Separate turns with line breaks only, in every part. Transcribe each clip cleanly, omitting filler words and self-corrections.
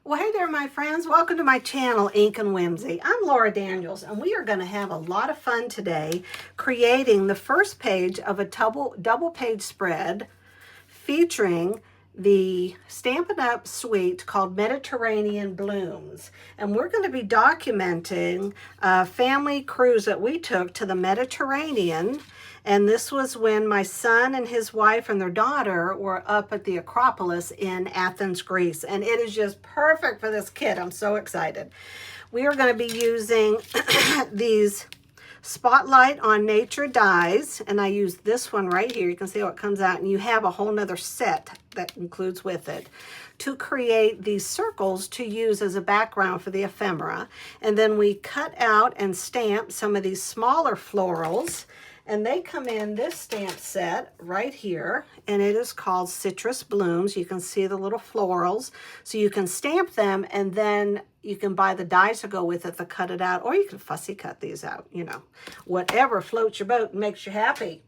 Well, hey there, my friends. Welcome to my channel, Ink and Whimsy. I'm Laura Daniels, and we are going to have a lot of fun today creating the first page of a double page spread featuring the Stampin' Up! Suite called Mediterranean Blooms. And we're going to be documenting a family cruise that we took to the Mediterranean. And this was when my son and his wife and their daughter were up at the Acropolis in Athens, Greece. And it is just perfect for this kid. I'm so excited. We are going to be using these Spotlight on Nature dies, and I use this one right here. You can see how it comes out, and you have a whole nother set that includes with it to create these circles to use as a background for the ephemera. And then we cut out and stamp some of these smaller florals, and they come in this stamp set right here, and it is called Citrus Blooms. You can see the little florals, so you can stamp them, and then you can buy the dies to go with it to cut it out, or you can fussy cut these out, you know, whatever floats your boat and makes you happy.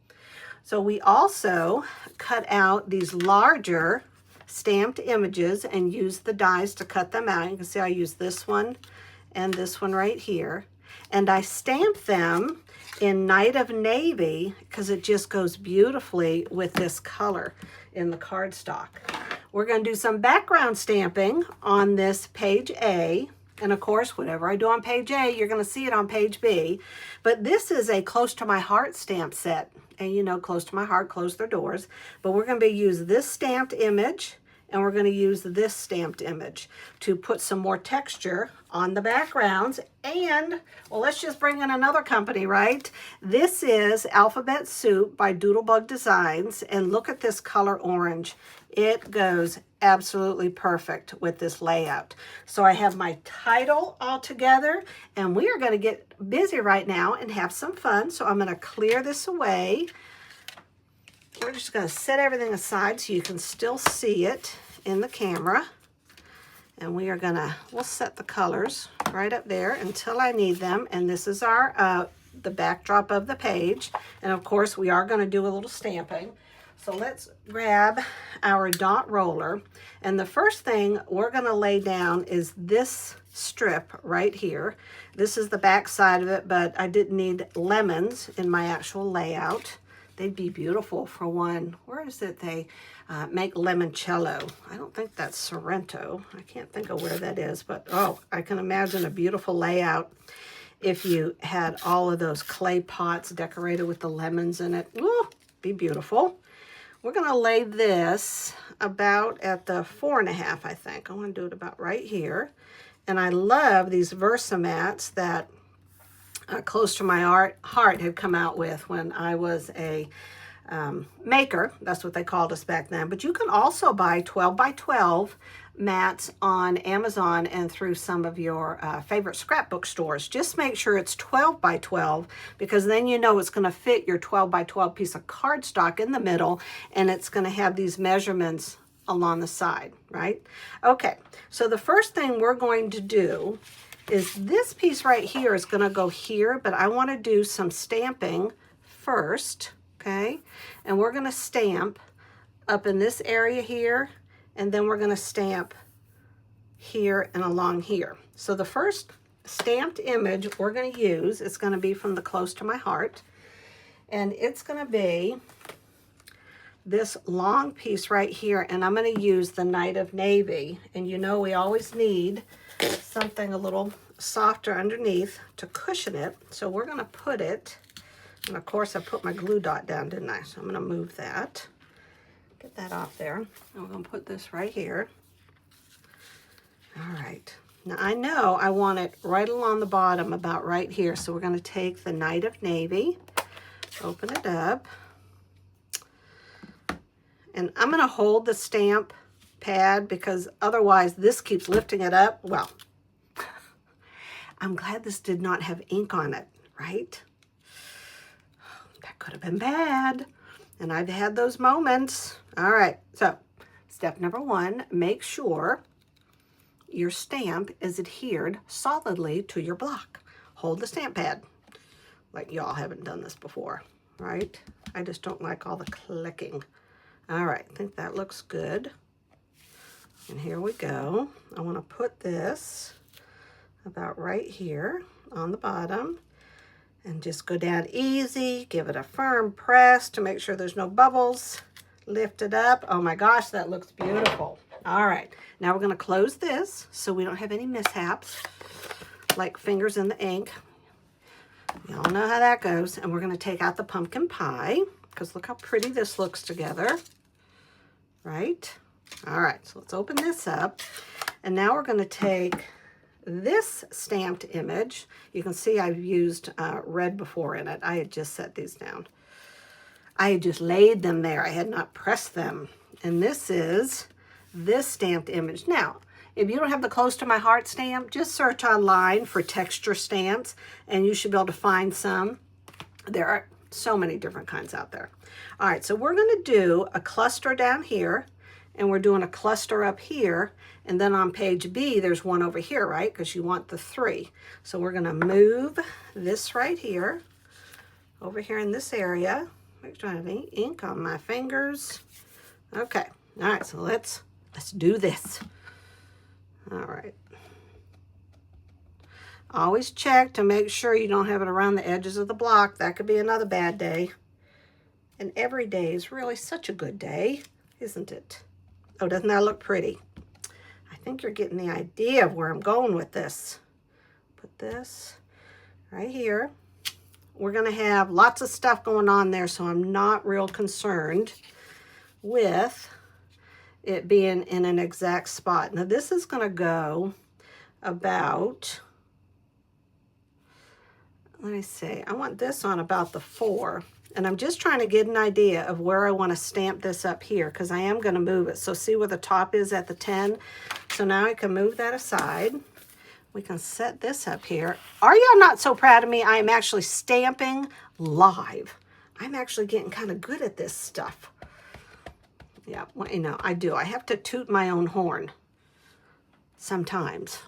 So we also cut out these larger stamped images and use the dies to cut them out. You can see I use this one and this one right here, and I stamp them in Night of Navy because it just goes beautifully with this color in the cardstock. We're going to do some background stamping on this page A. And of course, whatever I do on page A, you're going to see it on page B. But this is a Close to My Heart stamp set. And you know, close to my heart, close their doors. But we're going to use this stamped image, and we're going to use this stamped image to put some more texture on the backgrounds. And, well, let's just bring in another company, right? This is Alphabet Soup by Doodlebug Designs. And look at this color orange. It goes absolutely perfect with this layout. So I have my title all together, and we are going to get busy right now and have some fun. So I'm going to clear this away. We're just going to set everything aside so you can still see it in the camera. And we are going to, we'll set the colors right up there until I need them. And this is our, the backdrop of the page. And of course, we are going to do a little stamping. So let's grab our dot roller. And the first thing we're going to lay down is this strip right here. This is the back side of it, but I didn't need lemons in my actual layout. They'd be beautiful for one. Where is it they make limoncello? I don't think that's Sorrento. I can't think of where that is, but oh, I can imagine a beautiful layout if you had all of those clay pots decorated with the lemons in it. Ooh, be beautiful. We're going to lay this about at the 4.5, I think. I want to do it about right here. And I love these Versamats that Close to My Heart had come out with when I was a maker. That's what they called us back then. But you can also buy 12 by 12 mats on Amazon and through some of your favorite scrapbook stores. Just make sure it's 12 by 12 because then you know it's going to fit your 12 by 12 piece of cardstock in the middle, and it's going to have these measurements along the side, right? Okay, so the first thing we're going to do is this piece right here is going to go here, but I want to do some stamping first, okay? And we're going to stamp up in this area here, and then we're going to stamp here and along here. So the first stamped image we're going to use is going to be from the Close to My Heart, and it's going to be this long piece right here, and I'm going to use the Night of Navy. And you know we always need something a little softer underneath to cushion it. So we're going to put it, and of course I put my glue dot down, didn't I? So I'm going to move that, get that off there. And we're going to put this right here. All right. Now I know I want it right along the bottom, about right here. So we're going to take the Night of Navy, open it up, and I'm going to hold the stamp pad because otherwise this keeps lifting it up. Well, I'm glad this did not have ink on it, right? That could have been bad. And I've had those moments. All right, so step number 1, make sure your stamp is adhered solidly to your block. Hold the stamp pad. Like y'all haven't done this before, right? I just don't like all the clicking. All right, I think that looks good. And here we go. I want to put this about right here on the bottom and just go down easy, give it a firm press to make sure there's no bubbles. Lift it up. Oh my gosh, that looks beautiful. All right, now we're going to close this so we don't have any mishaps like fingers in the ink. You all know how that goes. And we're going to take out the pumpkin pie because look how pretty this looks together, right? All right, so let's open this up. And now we're going to take this stamped image. You can see I've used red before in it. I had just set these down. I had just laid them there. I had not pressed them. And this is this stamped image. Now, if you don't have the Close to My Heart stamp, just search online for texture stamps and you should be able to find some. There are so many different kinds out there. All right, so we're going to do a cluster down here and we're doing a cluster up here. And then on page B, there's one over here, right? Because you want the 3. So we're going to move this right here, over here in this area. Make sure I have any ink on my fingers. Okay. All right, so let's do this. All right. Always check to make sure you don't have it around the edges of the block. That could be another bad day. And every day is really such a good day, isn't it? Oh, doesn't that look pretty? I think you're getting the idea of where I'm going with this. Put this right here. We're going to have lots of stuff going on there, so I'm not real concerned with it being in an exact spot. Now this is going to go about, let me see, I want this on about the 4. And I'm just trying to get an idea of where I want to stamp this up here because I am going to move it. So see where the top is at the 10? So now I can move that aside. We can set this up here. Are y'all not so proud of me? I am actually stamping live. I'm actually getting kind of good at this stuff. Yeah, well, you know, I do. I have to toot my own horn sometimes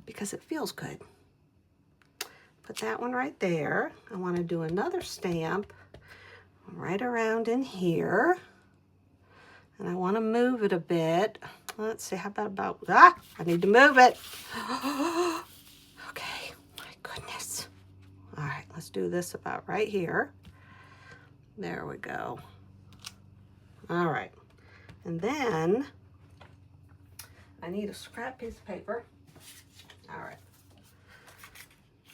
because it feels good. Put that one right there. I want to do another stamp right around in here. And I want to move it a bit. Let's see, how about, I need to move it. Okay, my goodness. All right, let's do this about right here. There we go. All right, and then I need a scrap piece of paper. All right.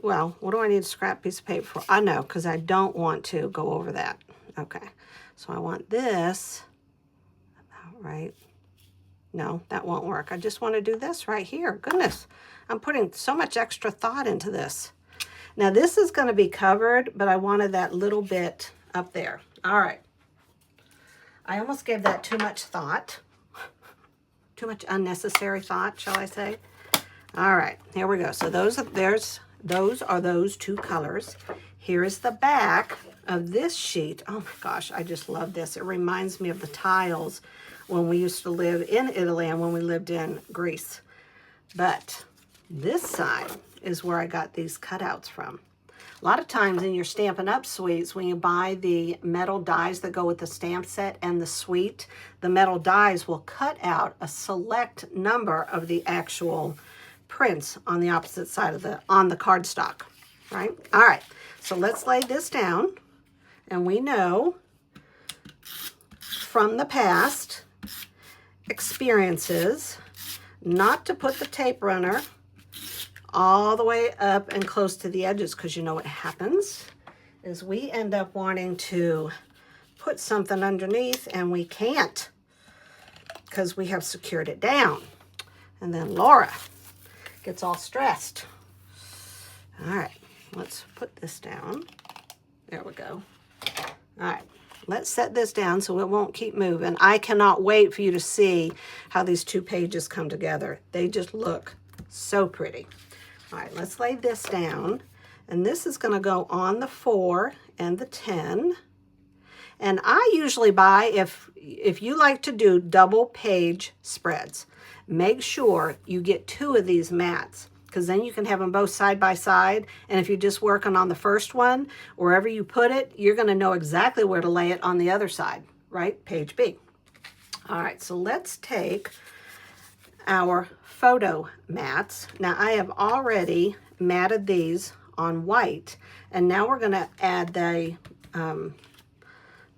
Well, what do I need a scrap piece of paper for? I know, because I don't want to go over that. Okay, so I want this about right. No, that won't work. I just want to do this right here. Goodness, I'm putting so much extra thought into this. Now this is going to be covered, but I wanted that little bit up there. All right. I almost gave that too much thought. Too much unnecessary thought, shall I say? All right, here we go. So those are those 2 colors. Here is the back of this sheet. Oh my gosh, I just love this. It reminds me of the tiles when we used to live in Italy and when we lived in Greece. But this side is where I got these cutouts from. A lot of times in your Stampin' Up! Suites, when you buy the metal dies that go with the stamp set and the suite, the metal dies will cut out a select number of the actual prints on the opposite side of on the cardstock, right? All right, so let's lay this down. And we know from the past experiences not to put the tape runner all the way up and close to the edges, because you know what happens is we end up wanting to put something underneath and we can't because we have secured it down. And then Laura gets all stressed. All right, let's put this down. There we go. All right, let's set this down so it won't keep moving. I cannot wait for you to see how these 2 pages come together. They just look so pretty. All right, let's lay this down. And this is going to go on the 4 and the 10. And I usually buy, if you like to do double page spreads, make sure you get 2 of these mats, because then you can have them both side by side. And if you're just working on the first one, wherever you put it, you're going to know exactly where to lay it on the other side, right? Page B. All right, so let's take our photo mats. Now I have already matted these on white, and now we're going to add the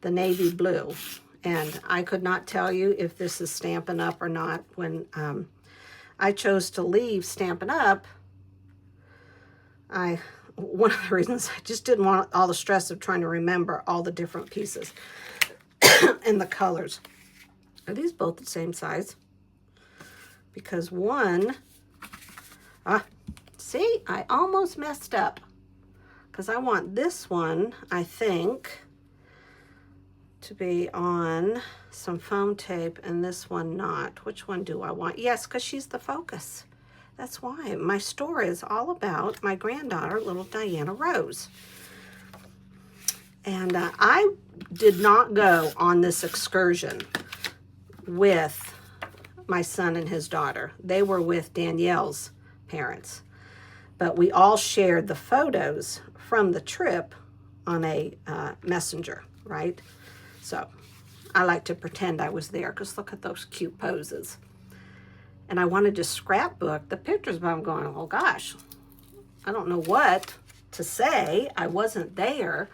navy blue. And I could not tell you if this is Stampin' Up or not. When I chose to leave Stampin' Up, one of the reasons I just didn't want all the stress of trying to remember all the different pieces and the colors. Are these both the same size? Because one, see, I almost messed up. Because I want this one, I think, to be on some foam tape and this one not. Which one do I want? Yes, because she's the focus. That's why. My story is all about my granddaughter, little Diana Rose. And I did not go on this excursion with my son and his daughter. They were with Danielle's parents. But we all shared the photos from the trip on a messenger, right? So I like to pretend I was there because look at those cute poses. And I wanted to scrapbook the pictures, but I'm going, oh gosh, I don't know what to say. I wasn't there.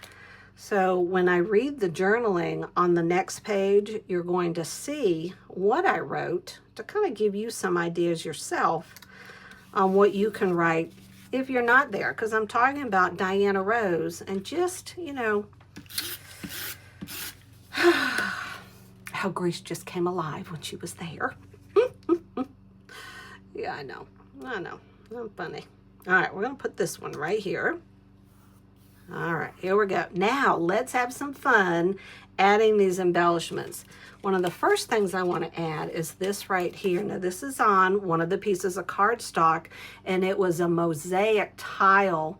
So when I read the journaling on the next page, you're going to see what I wrote to kind of give you some ideas yourself on what you can write if you're not there. Because I'm talking about Diana Rose and just, you know, how Greece just came alive when she was there. Yeah, I know. I'm funny. All right, we're going to put this one right here. All right, here we go. Now, let's have some fun adding these embellishments. One of the first things I want to add is this right here. Now, this is on one of the pieces of cardstock, and it was a mosaic tile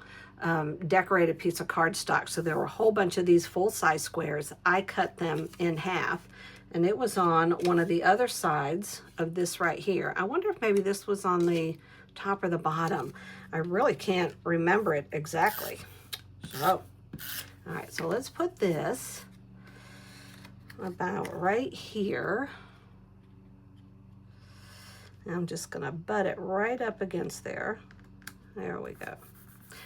decorated piece of cardstock. So there were a whole bunch of these full-size squares. I cut them in half, and it was on one of the other sides of this right here. I wonder if maybe this was on the top or the bottom. I really can't remember it exactly. So, all right, so let's put this about right here. I'm just gonna butt it right up against there. There we go.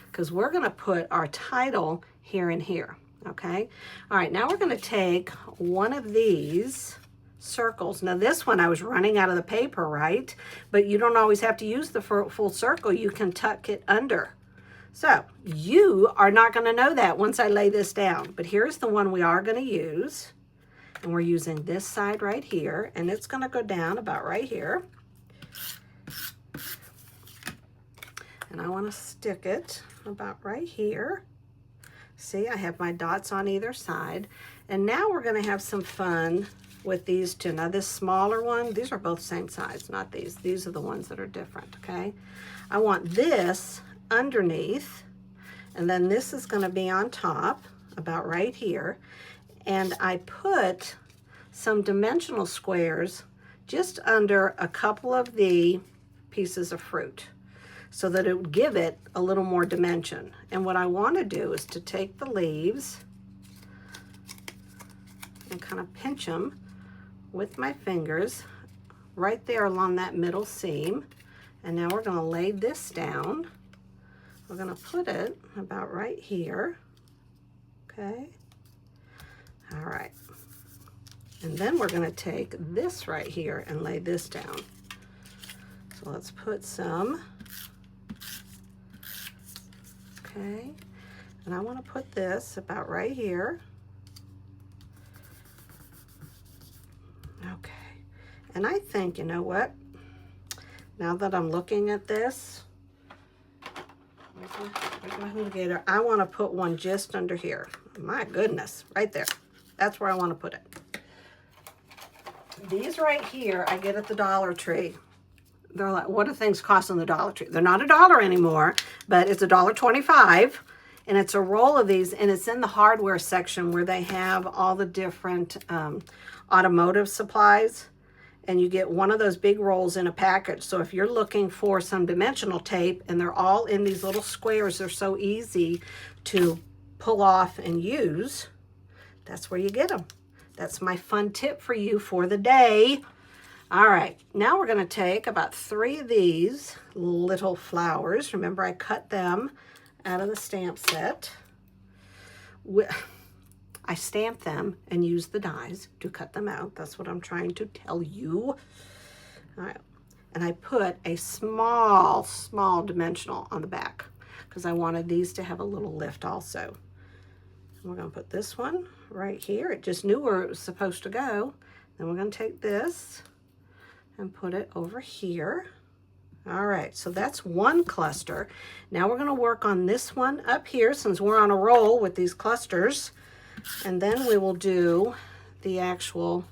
Because we're gonna put our title here and here, okay? All right, now we're gonna take one of these circles. Now this one I was running out of the paper, right? But you don't always have to use the full circle. You can tuck it under. So you are not going to know that once I lay this down, but here's the one we are going to use, and we're using this side right here, and it's going to go down about right here, and I want to stick it about right here. See, I have my dots on either side, and now we're going to have some fun with these two. Now this smaller one, these are both same size, not these. These are the ones that are different, okay? I want this underneath, and then this is going to be on top about right here, and I put some dimensional squares just under a couple of the pieces of fruit so that it would give it a little more dimension. And what I want to do is to take the leaves and kind of pinch them with my fingers right there along that middle seam. And now we're going to lay this down. We're going to put it about right here, okay? All right. And then we're going to take this right here and lay this down. So let's put some, okay? And I want to put this about right here. Okay. And I think, you know what? Now that I'm looking at this, where's my hula gator? I want to put one just under here. My goodness, right there. That's where I want to put it. These right here I get at the Dollar Tree. They're like, what do things cost in the Dollar Tree? They're not $1 anymore, but it's $1.25, and it's a roll of these, and it's in the hardware section where they have all the different automotive supplies. And you get one of those big rolls in a package. So if you're looking for some dimensional tape, and they're all in these little squares, they're so easy to pull off and use, that's where you get them. That's my fun tip for you for the day. All right, now we're going to take about 3 of these little flowers. Remember, I cut them out of the stamp set. I stamped them and used the dies to cut them out. That's what I'm trying to tell you. All right, and I put a small dimensional on the back because I wanted these to have a little lift also. And we're going to put this one right here. It just knew where it was supposed to go. Then we're going to take this and put it over here. All right, so that's one cluster. Now we're going to work on this one up here since we're on a roll with these clusters. And then we will do the actual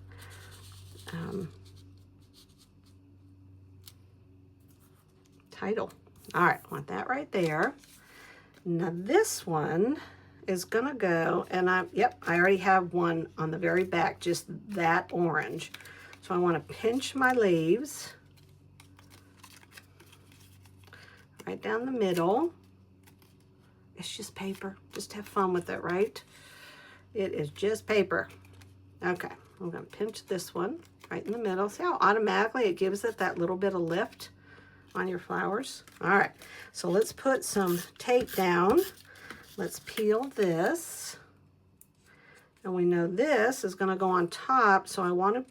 title. All right, want that right there. Now this one is going to go, and I already have one on the very back, just that orange. So I want to pinch my leaves right down the middle. It's just paper. Just have fun with it, right? It is just paper. Okay, I'm going to pinch this one right in the middle. See how automatically it gives it that little bit of lift on your flowers? All right, so let's put some tape down. Let's peel this. And we know this is going to go on top, so I want to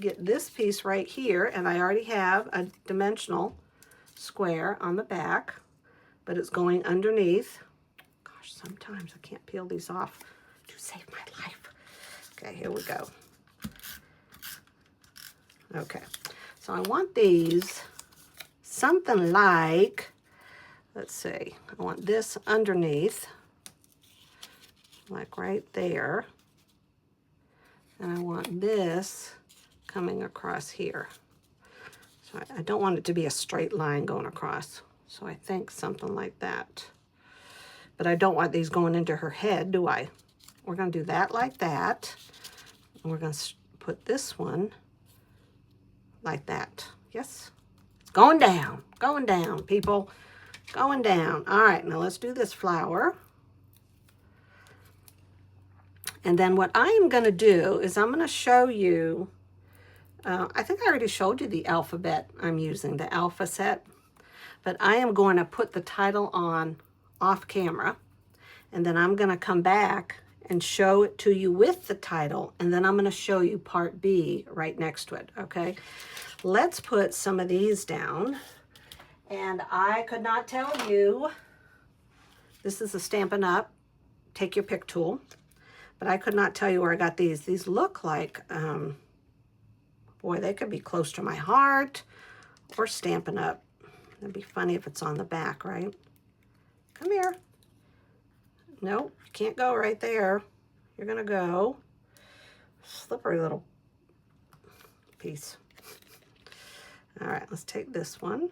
get this piece right here, and I already have a dimensional square on the back, but it's going underneath. Gosh, sometimes I can't peel these off to save my life. Okay, here we go. Okay, so I want these something like, let's see, I want this underneath, like right there, and I want this coming across here. So I don't want it to be a straight line going across. So I think something like that. But I don't want these going into her head, do I? We're going to do that like that. And we're going to put this one like that. Yes? It's going down, people. Going down. All right, now let's do this flower. And then what I am going to do is I'm going to show you, I think I already showed you the alphabet I'm using, the alpha set. But I am going to put the title on off camera. And then I'm going to come back and show it to you with the title. And then I'm going to show you part B right next to it, okay? Let's put some of these down. And I could not tell you, this is a Stampin' Up, take your pick tool. But I could not tell you where I got these. These look like, boy, they could be close to my heart or Stampin' Up. It'd be funny if it's on the back, right? Come here. Nope, you can't go right there. You're gonna go slippery little piece. All right, let's take this one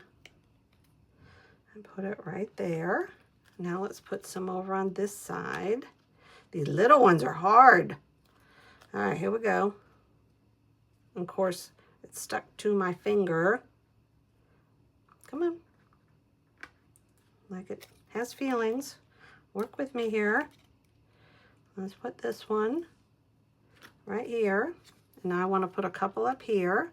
and put it right there. Now let's put some over on this side. These little ones are hard. All right, here we go. Of course, it's stuck to my finger. Come on. Like it has feelings. Work with me here. Let's put this one right here. And now I want to put a couple up here.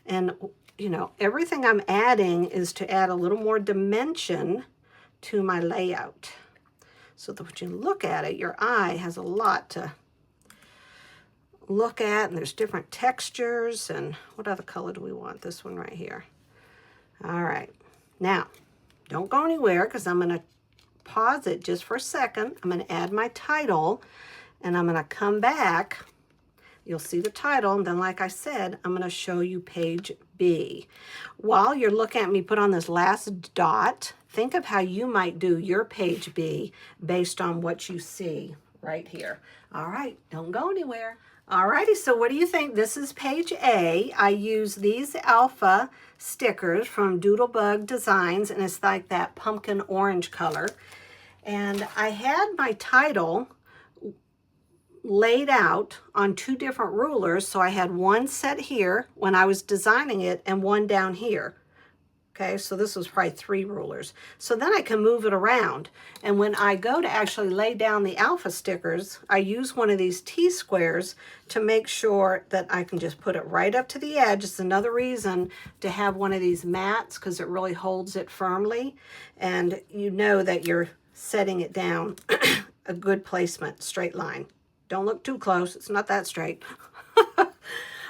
And, you know, everything I'm adding is to add a little more dimension to my layout. So that when you look at it, your eye has a lot to look at. And there's different textures. And what other color do we want? This one right here. All right. Now, don't go anywhere because I'm going to pause it just for a second. I'm going to add my title and I'm going to come back. You'll see the title, and then like I said, I'm going to show you page B. While you're looking at me put on this last dot, think of how you might do your page B based on what you see right here. All right, don't go anywhere. All righty, so what do you think? This is page A. I use these alpha stickers from Doodlebug Designs, and it's like that pumpkin orange color. And I had my title laid out on 2 different rulers, so I had one set here when I was designing it and one down here Okay, so this was probably 3 rulers. So then I can move it around. And when I go to actually lay down the alpha stickers, I use one of these T-squares to make sure that I can just put it right up to the edge. It's another reason to have one of these mats, because it really holds it firmly. And you know that you're setting it down a good placement, straight line. Don't look too close, it's not that straight.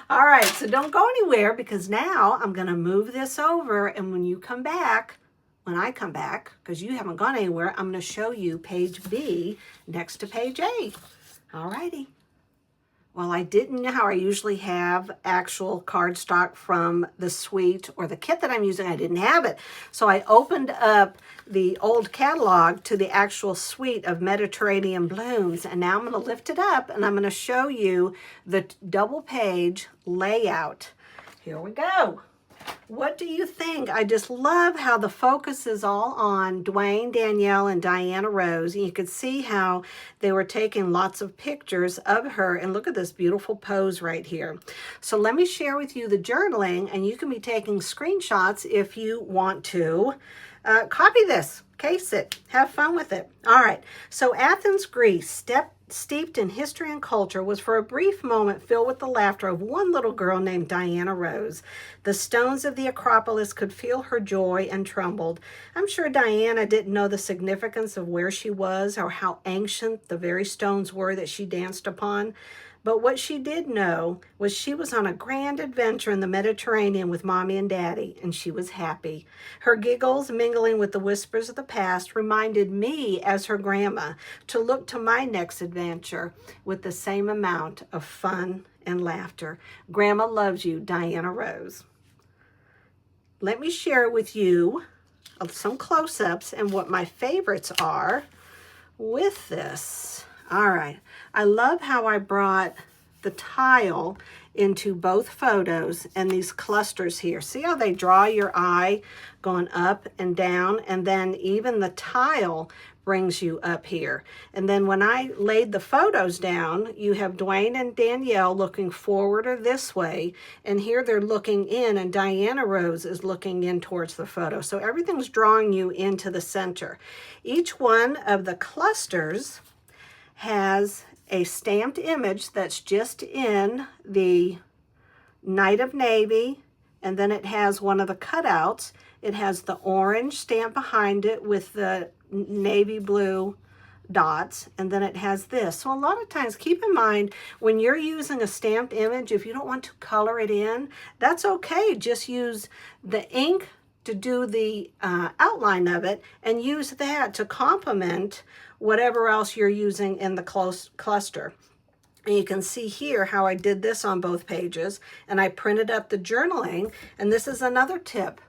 All right, so don't go anywhere, because now I'm going to move this over, and when you come back, when I come back, because you haven't gone anywhere, I'm going to show you page B next to page A. All righty. Well, I didn't know how I usually have actual cardstock from the suite or the kit that I'm using. I didn't have it. So I opened up the old catalog to the actual suite of Mediterranean blooms. And now I'm going to lift it up and I'm going to show you the double page layout. Here we go. What do you think? I just love how the focus is all on Dwayne, Danielle, and Diana Rose. And you could see how they were taking lots of pictures of her. And look at this beautiful pose right here. So let me share with you the journaling, and you can be taking screenshots if you want to. Copy this, case it, have fun with it. All right, so Athens, Greece, steeped in history and culture, was for a brief moment filled with the laughter of one little girl named Diana Rose. The stones of the Acropolis could feel her joy and trembled. I'm sure Diana didn't know the significance of where she was or how ancient the very stones were that she danced upon. But what she did know was she was on a grand adventure in the Mediterranean with Mommy and Daddy, and she was happy. Her giggles, mingling with the whispers of the past, reminded me, as her grandma, to look to my next adventure with the same amount of fun and laughter. Grandma loves you, Diana Rose. Let me share with you some close-ups and what my favorites are with this. All right, I love how I brought the tile into both photos and these clusters here. See how they draw your eye going up and down, and then even the tile brings you up here. And then when I laid the photos down, you have Dwayne and Danielle looking forward or this way, and here they're looking in, and Diana Rose is looking in towards the photo. So everything's drawing you into the center. Each one of the clusters has a stamped image that's just in the Night of Navy, and then it has one of the cutouts. It has the orange stamp behind it with the navy blue dots, and then it has this. So a lot of times, keep in mind, when you're using a stamped image, if you don't want to color it in, that's okay. Just use the ink to do the outline of it, and use that to complement whatever else you're using in the cluster. And you can see here how I did this on both pages, and I printed up the journaling. And this is another tip.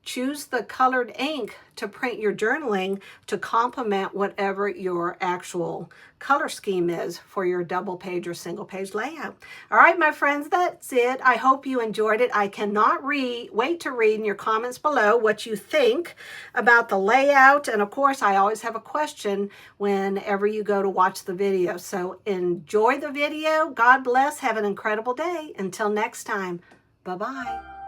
Choose the colored ink to print your journaling to complement whatever your actual color scheme is for your double page or single page layout. All right, my friends, that's it. I hope you enjoyed it. I cannot wait to read in your comments below what you think about the layout. And of course, I always have a question whenever you go to watch the video. So enjoy the video. God bless. Have an incredible day. Until next time, bye-bye.